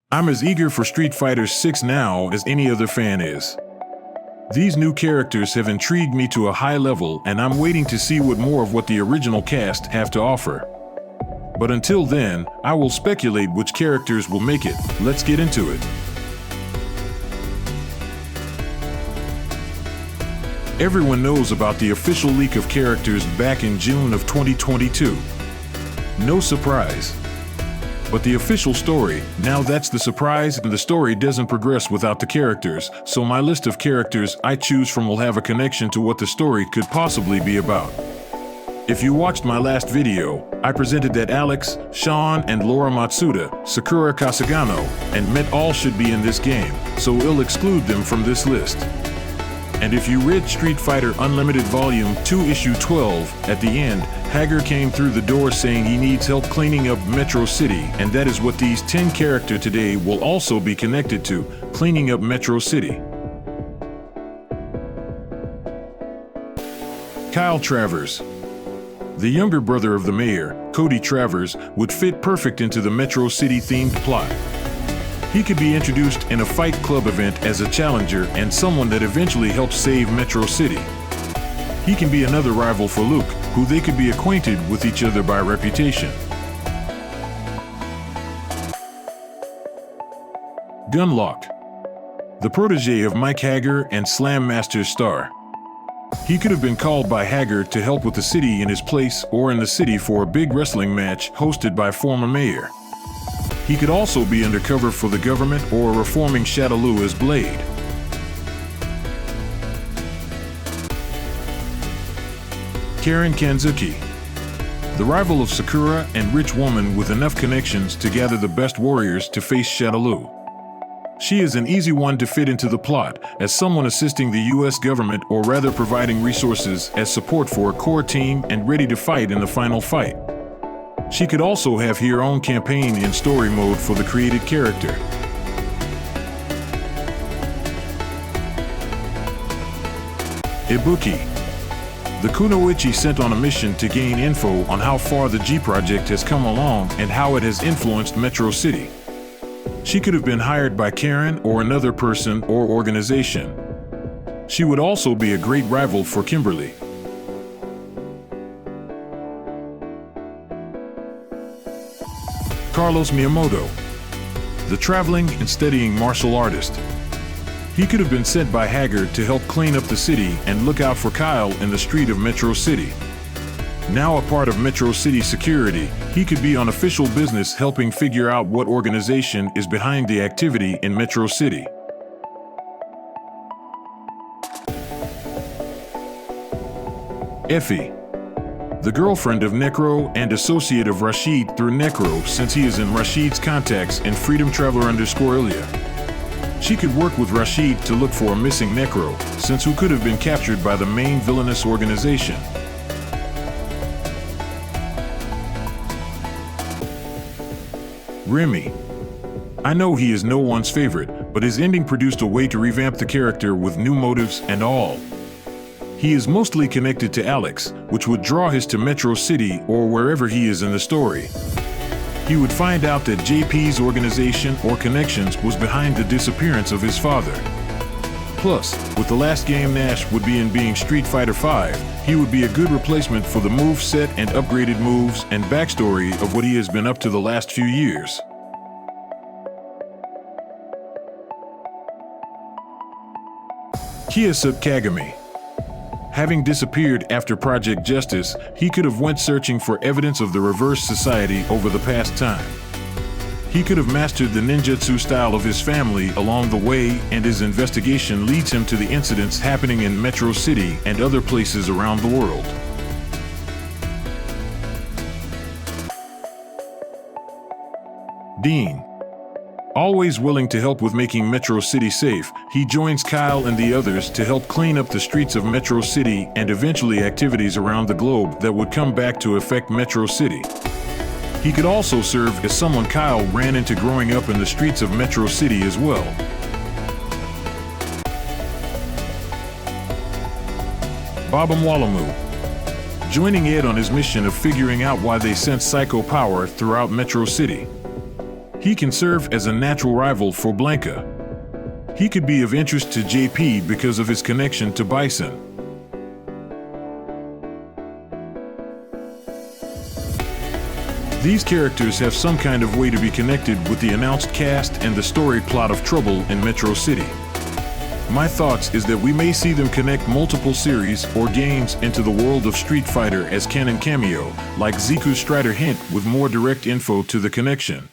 I'm as eager for Street Fighter 6 now as any other fan is. These new characters have intrigued me to a high level, and I'm waiting to see what the original cast have to offer. But until then, I will speculate which characters will make it. Let's get into it. Everyone knows about the official leak of characters back in June of 2022. No surprise. But the official story, now that's the surprise, and the story doesn't progress without the characters, so my list of characters I choose from will have a connection to what the story could possibly be about. If you watched my last video, I presented that Alex, Sean, and Laura Matsuda, Sakura Kasagano, and Met all should be in this game, so we'll exclude them from this list. And if you read Street Fighter Unlimited Volume 2 Issue 12, at the end, Hager came through the door saying he needs help cleaning up Metro City, and that is what these 10 characters today will also be connected to, cleaning up Metro City. Kyle Travers. The younger brother of the mayor, Cody Travers, would fit perfect into the Metro City-themed plot. He could be introduced in a Fight Club event as a challenger and someone that eventually helps save Metro City. He can be another rival for Luke, who they could be acquainted with each other by reputation. Gunlock. The protege of Mike Hager and Slam Master's star. He could have been called by Hager to help with the city in his place or in the city for a big wrestling match hosted by former mayor. He could also be undercover for the government or reforming Shadaloo as Blade. Karen Kanzuki. The rival of Sakura and rich woman with enough connections to gather the best warriors to face Shadaloo. She is an easy one to fit into the plot, as someone assisting the US government or rather providing resources as support for a core team and ready to fight in the final fight. She could also have her own campaign in story mode for the created character. Ibuki. The Kunoichi sent on a mission to gain info on how far the G Project has come along and how it has influenced Metro City. She could have been hired by Karen or another person or organization. She would also be a great rival for Kimberly. Carlos Miyamoto. The traveling and studying martial artist. He could have been sent by Hager to help clean up the city and look out for Kyle in the street of Metro City. Now a part of Metro City security, he could be on official business helping figure out what organization is behind the activity in Metro City. Effie. The girlfriend of Necro and associate of Rashid through Necro since he is in Rashid's contacts in Freedom Traveler _Ilya. She could work with Rashid to look for a missing Necro, since who could have been captured by the main villainous organization. Remy. I know he is no one's favorite, but his ending produced a way to revamp the character with new motives and all. He is mostly connected to Alex, which would draw his to Metro City or wherever he is in the story. He would find out that JP's organization or connections was behind the disappearance of his father. Plus, with the last game Nash would be in being Street Fighter V, he would be a good replacement for the move set and upgraded moves and backstory of what he has been up to the last few years. Kiyasuke Kagami. Having disappeared after Project Justice, he could have went searching for evidence of the reverse society over the past time. He could have mastered the ninjutsu style of his family along the way, and his investigation leads him to the incidents happening in Metro City and other places around the world. Dean. Always willing to help with making Metro City safe, he joins Kyle and the others to help clean up the streets of Metro City and eventually activities around the globe that would come back to affect Metro City. He could also serve as someone Kyle ran into growing up in the streets of Metro City as well. Babam Walamu. Joining Ed on his mission of figuring out why they sent psycho power throughout Metro City. He can serve as a natural rival for Blanca. He could be of interest to JP because of his connection to Bison. These characters have some kind of way to be connected with the announced cast and the story plot of Trouble in Metro City. My thoughts is that we may see them connect multiple series or games into the world of Street Fighter as canon cameo, like Zeku Strider hint with more direct info to the connection.